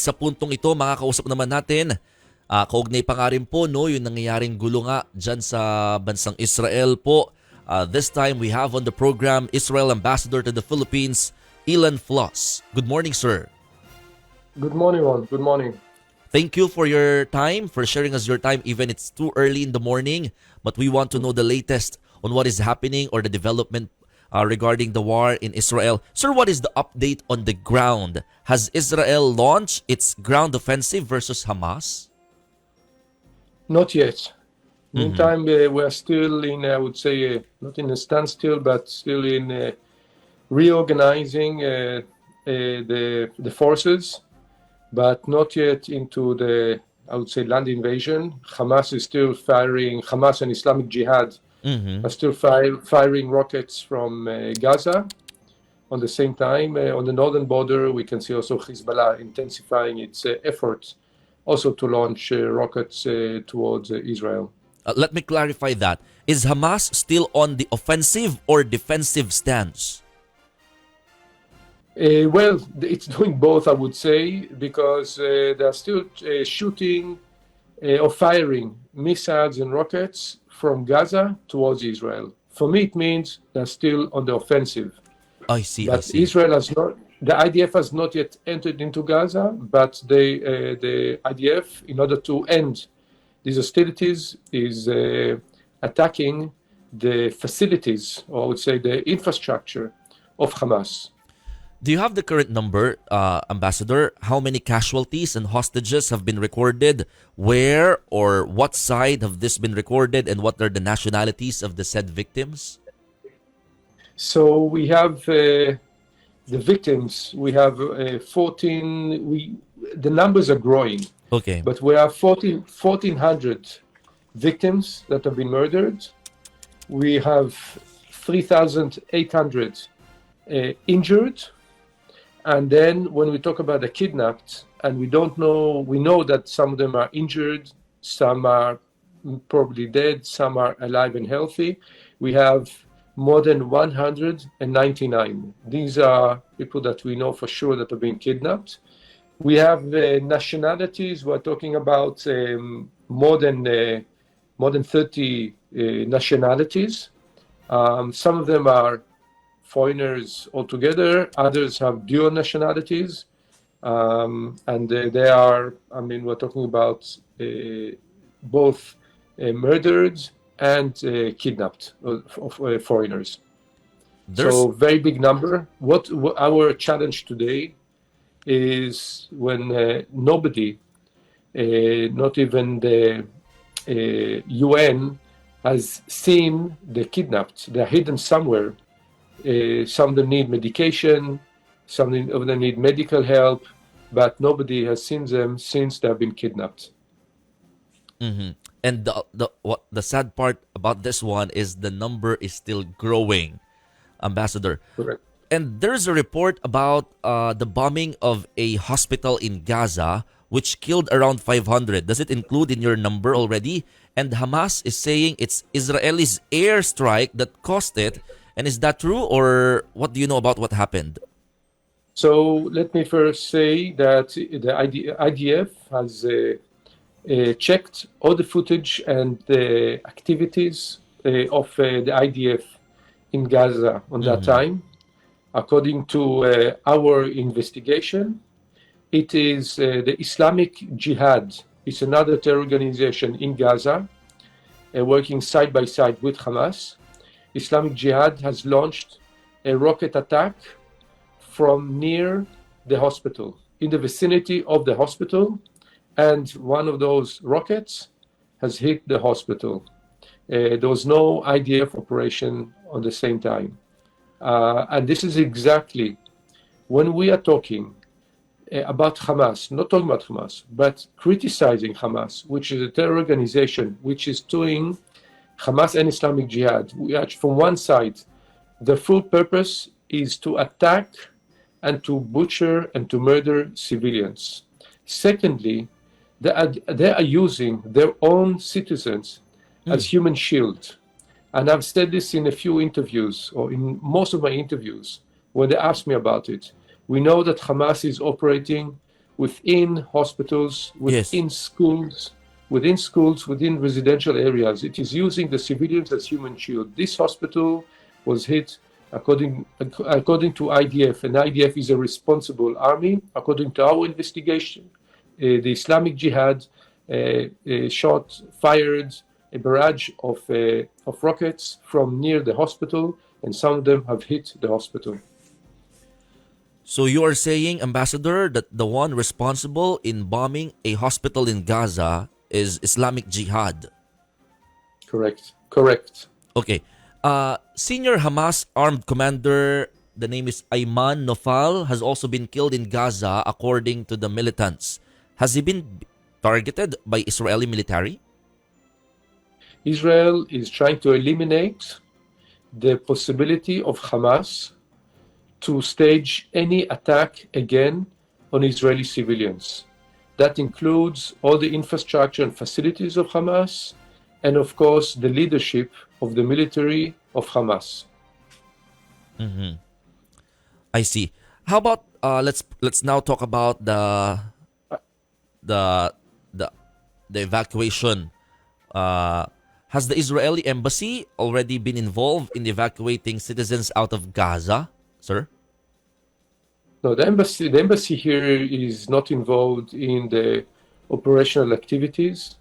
sa puntong ito, makakausap naman natin. Kaugnay pa nga rin po, no, yung nangyayaring gulo nga dyan sa bansang Israel po. This time we have on the program Israel Ambassador to the Philippines, Ilan Floss. Good morning, sir. Good morning, Ron. Good morning. Thank you for your time, for sharing us your time, even it's too early in the morning. But we want to know the latest on what is happening or the development regarding the war in Israel. Sir, what is the update on the ground? Has Israel launched its ground offensive versus Hamas? Not yet. Meantime, we are still in, I would say, not in a standstill, but still in reorganizing the forces, but not yet into the, I would say, land invasion. Hamas is still firing, Hamas and Islamic Jihad are still firing rockets from Gaza. On the same time, on the northern border, we can see also Hezbollah intensifying its efforts also to launch rockets towards Israel. Let me clarify that. Is Hamas still on the offensive or defensive stance? Well, it's doing both, I would say, because they're still shooting or firing missiles and rockets from Gaza towards Israel. For me, it means they're still on the offensive. I see. But Israel has not, the IDF has not yet entered into Gaza, but the IDF, in order to end these hostilities, is attacking the facilities, or I would say the infrastructure of Hamas. Do you have the current number, Ambassador? How many casualties and hostages have been recorded? Where or what side have this been recorded? And what are the nationalities of the said victims? So we have the victims. We have 14. The numbers are growing. Okay. But we have 1,400 victims that have been murdered. We have 3,800 injured. And then when we talk about the kidnapped, and we know that some of them are injured, some are probably dead, some are alive and healthy. We have more than 199. These are people that we know for sure that have been kidnapped. We have nationalities. We're talking about more than 30 nationalities. Some of them are foreigners altogether. Others have dual nationalities, and they are. I mean, we're talking about both murdered and kidnapped of foreigners. So very big number. What our challenge today is when nobody, not even the UN, has seen the kidnapped. They're hidden somewhere. Some of them need medication, some of them need medical help, but nobody has seen them since they have been kidnapped. And the sad part about this one is the number is still growing, Ambassador. Correct. And there's a report about the bombing of a hospital in Gaza, which killed around 500. Does it include in your number already? And Hamas is saying it's Israel's airstrike that caused it. And is that true, or what do you know about what happened? So let me first say that the IDF has checked all the footage and the activities of the IDF in Gaza on that time. According to our investigation, it is the Islamic Jihad. It's another terror organization in Gaza, working side by side with Hamas. Islamic Jihad has launched a rocket attack from near the hospital, in the vicinity of the hospital, and one of those rockets has hit the hospital. There was no IDF operation on the same time. And this is exactly when we are talking about Hamas, not talking about Hamas, but criticizing Hamas, which is a terror organization which is doing Hamas and Islamic Jihad. We actually, from one side, the full purpose is to attack and to butcher and to murder civilians. Secondly, they are using their own citizens as human shield. And I've said this in a few interviews, or in most of my interviews, when they ask me about it. We know that Hamas is operating within hospitals, Yes. within schools, within residential areas. It is using the civilians as human shield. This hospital was hit according to IDF, and IDF is a responsible army. According to our investigation, the Islamic Jihad fired a barrage of rockets from near the hospital, and some of them have hit the hospital. So you are saying, Ambassador, that the one responsible in bombing a hospital in Gaza is Islamic Jihad. Correct. Correct. Okay. Senior Hamas armed commander, the name is Ayman Nofal, has also been killed in Gaza according to the militants. Has he been targeted by Israeli military? Israel is trying to eliminate the possibility of Hamas to stage any attack again on Israeli civilians. That includes all the infrastructure and facilities of Hamas, and of course the leadership of the military of Hamas. I see. How about let's now talk about the the the evacuation. Has the Israeli embassy already been involved in evacuating citizens out of Gaza, sir? No, the embassy here is not involved in the operational activities.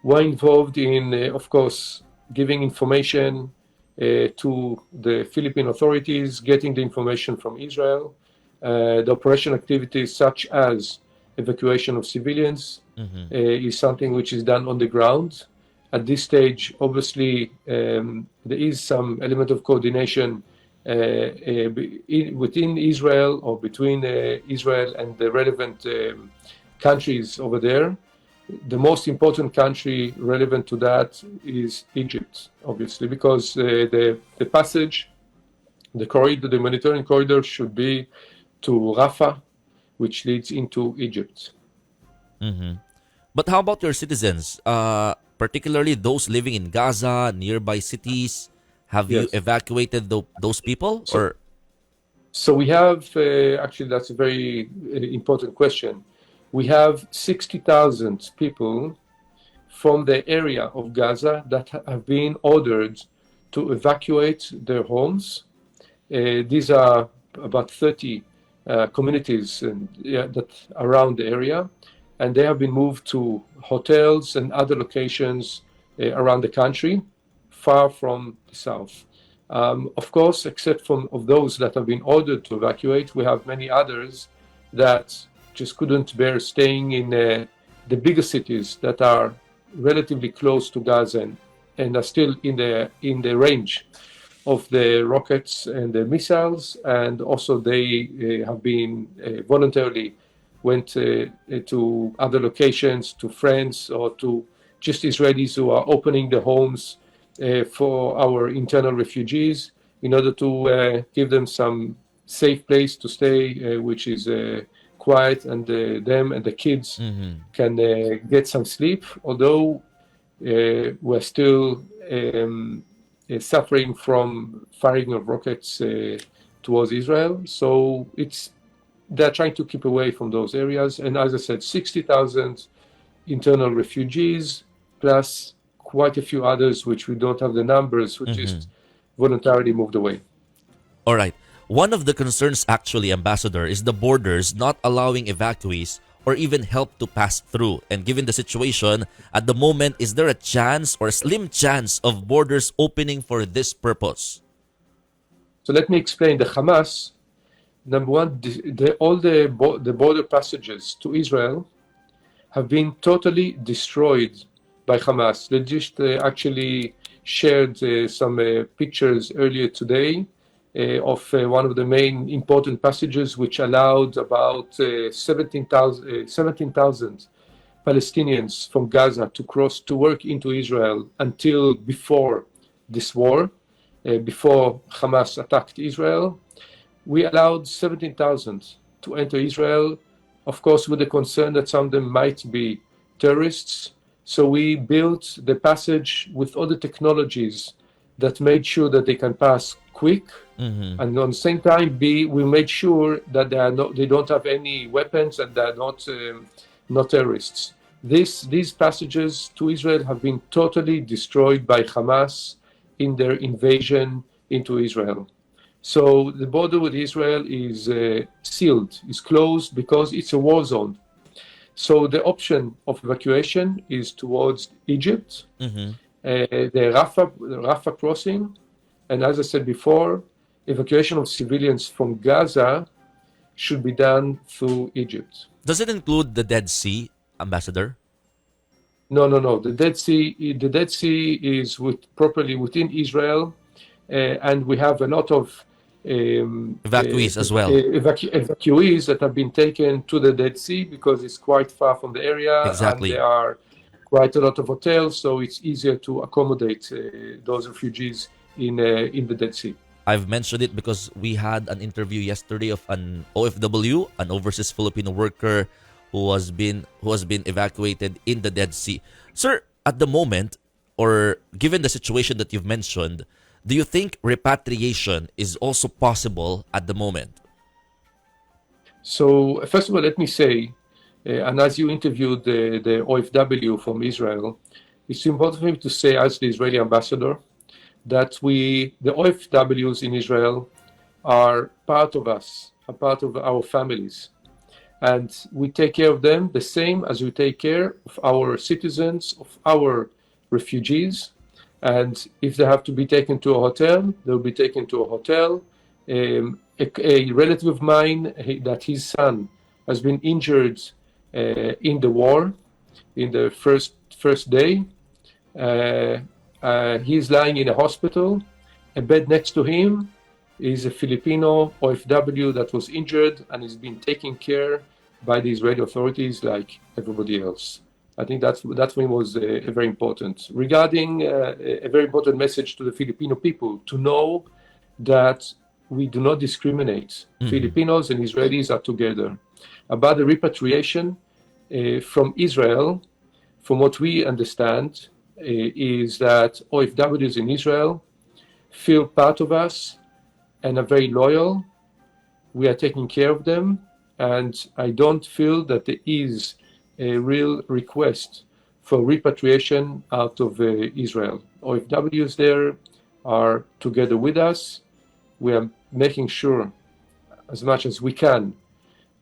We're involved in, of course, giving information to the Philippine authorities, getting the information from Israel. The operation activities such as evacuation of civilians is something which is done on the ground. At this stage, obviously, there is some element of coordination within Israel or between Israel and the relevant countries over there. The most important country relevant to that is Egypt, obviously, because the passage, the corridor, the Mediterranean corridor should be to Rafah, which leads into Egypt. But how about your citizens, particularly those living in Gaza, nearby cities? Have you Yes. evacuated those people? Or So we have, actually, that's a very important question. We have 60,000 people from the area of Gaza that have been ordered to evacuate their homes. These are about 30 communities that around the area, and they have been moved to hotels and other locations around the country, far from the south. Of course, except of those that have been ordered to evacuate, we have many others that just couldn't bear staying in the bigger cities that are relatively close to Gaza and are still in the range of the rockets and the missiles, and also they have been voluntarily went to other locations, to friends, or to just Israelis who are opening their homes for our internal refugees in order to give them some safe place to stay, which is quiet, and them and the kids can get some sleep, although we're still suffering from firing of rockets towards Israel. So they're trying to keep away from those areas. And as I said, 60,000 internal refugees, plus quite a few others, which we don't have the numbers, which just voluntarily moved away. all right. One of the concerns, actually, Ambassador, is the borders not allowing evacuees or even help to pass through. And given the situation at the moment, is there a chance or a slim chance of borders opening for this purpose? So let me explain. The Hamas, number one, all the border passages to Israel have been totally destroyed by Hamas. They just actually shared some pictures earlier today of one of the main important passages, which allowed about 17,000 Palestinians from Gaza to cross to work into Israel until before this war, before Hamas attacked Israel. We allowed 17,000 to enter Israel, of course, with the concern that some of them might be terrorists. So we built the passage with all the technologies that made sure that they can pass quick, Mm-hmm. and on the same time, B, we made sure that they don't have any weapons and they're not terrorists. These passages to Israel have been totally destroyed by Hamas in their invasion into Israel. So the border with Israel is sealed, is closed because it's a war zone. So the option of evacuation is towards Egypt, Mm-hmm. the Rafah crossing, and as I said before, evacuation of civilians from Gaza should be done through Egypt. Does it include the Dead Sea, Ambassador? No, no, no. The Dead Sea is properly within Israel, and we have a lot of Evacuees as well. evacuees that have been taken to the Dead Sea because it's quite far from the area, and Exactly. there are quite a lot of hotels, so it's easier to accommodate those refugees in the Dead Sea. I've mentioned it because we had an interview yesterday of an OFW, an overseas Filipino worker who has been evacuated in the Dead Sea. Sir, at the moment, or given the situation that you've mentioned, do you think repatriation is also possible at the moment? So, first of all, let me say, and as you interviewed the OFW from Israel, it's important for me to say, as the Israeli ambassador, that the OFWs in Israel are part of us, a part of our families. And we take care of them the same as we take care of our citizens, of our refugees. And if they have to be taken to a hotel, they'll be taken to a hotel. A relative of mine, that his son has been injured in the war, in the first day. He's lying in a hospital. A bed next to him is a Filipino OFW that was injured and is being taken care by the Israeli authorities like everybody else. I think that for me was very important. Regarding a very important message to the Filipino people, to know that we do not discriminate. Filipinos and Israelis are together. About the repatriation from Israel, from what we understand, is that OFWs in Israel feel part of us and are very loyal. We are taking care of them, and I don't feel that there is a real request for repatriation out of Israel. OFWs there are together with us. We are making sure, as much as we can,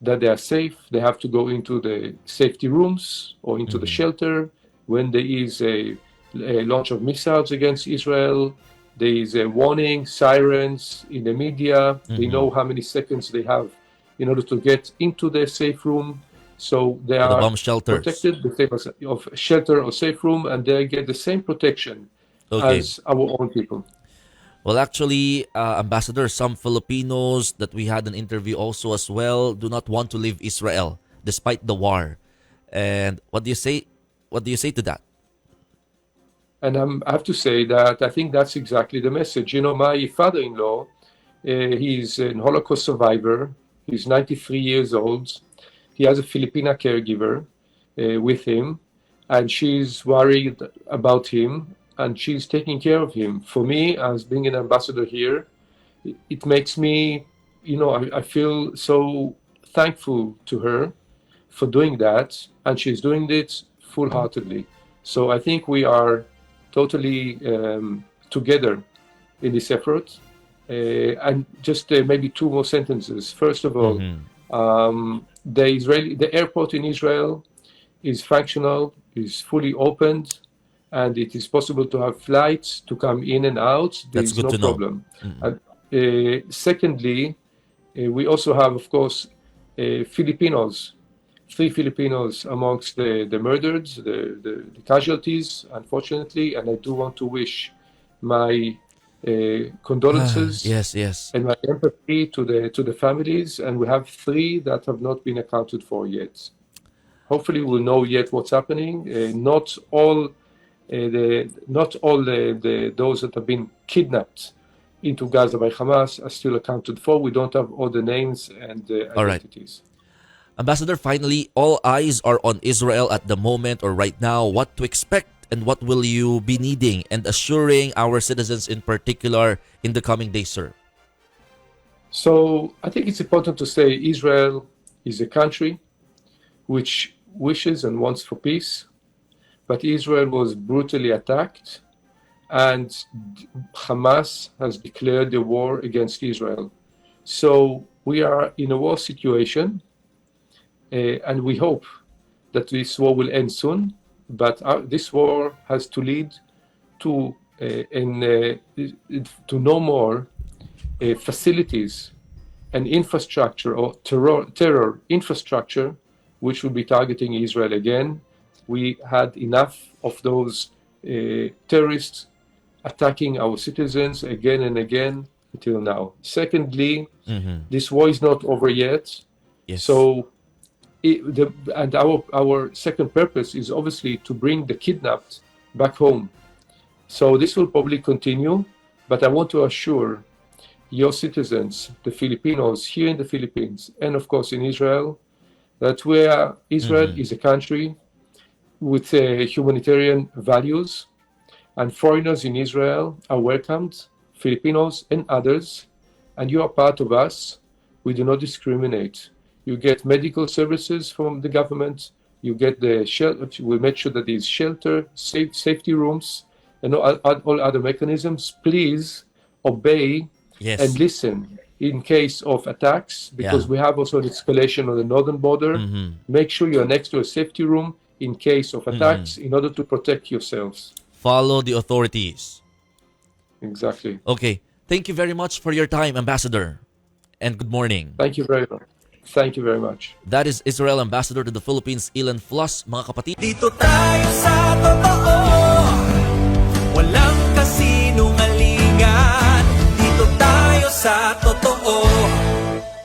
that they are safe. They have to go into the safety rooms or into the shelter when there is a launch of missiles against Israel. There is a warning, sirens in the media. They know how many seconds they have in order to get into their safe room. So they The are bomb shelters. protected, the same as of shelter or safe room, and they get the same protection Okay. as our own people. Well, actually, Ambassador, some Filipinos that we had an interview also as well do not want to leave Israel despite the war. And what do you say? What do you say to that? And I have to say that I think that's exactly the message. You know, my father-in-law, he's a Holocaust survivor. He's 93 years old. He has a Filipina caregiver with him, and she's worried about him, and she's taking care of him. For me, as being an ambassador here, it makes me, I feel so thankful to her for doing that, and she's doing it full-heartedly. So I think we are totally together in this effort. And just maybe two more sentences. First of all, the airport in Israel is functional, is fully opened, and it is possible to have flights to come in and out. There That's is good no to know. problem. Secondly, we also have, of course, Filipinos, 3 Filipinos amongst the murdered, the casualties, unfortunately, and I do want to wish my condolences Yes, yes. and my empathy to the families. And we have 3 that have not been accounted for yet. Hopefully, we'll know yet what's happening. Not all those that have been kidnapped into Gaza by Hamas are still accounted for. We don't have all the names and All right. identities. Ambassador, finally, all eyes are on Israel at the moment or right now. What to expect and what will you be needing and assuring our citizens in particular in the coming days, sir? So I think it's important to say Israel is a country which wishes and wants for peace, but Israel was brutally attacked, and Hamas has declared a war against Israel. So we are in a war situation, and we hope that this war will end soon, but this war has to lead to no more facilities and infrastructure or terror infrastructure which will be targeting Israel again. We had enough of those terrorists attacking our citizens again and again until now. Secondly, this war is not over yet. Yes. So, our second purpose is obviously to bring the kidnapped back home. So this will probably continue, but I want to assure your citizens, the Filipinos here in the Philippines, and of course in Israel, that Israel is a country with humanitarian values, and foreigners in Israel are welcomed, Filipinos and others, and you are part of us. We do not discriminate. You get medical services from the government, you get the shelter, we make sure that there is shelter, safety rooms, and all other mechanisms. Please obey and listen in case of attacks, because we have also an escalation on the northern border. Make sure you're next to a safety room in case of attacks in order to protect yourselves. Follow the authorities. Exactly. Okay. Thank you very much for your time, Ambassador. And good morning. Thank you very much. Thank you very much. That is Israel Ambassador to the Philippines, Ilan Flos, mga kapatid. Dito tayo sa totoo, walang kasinungalingan. Dito tayo sa totoo.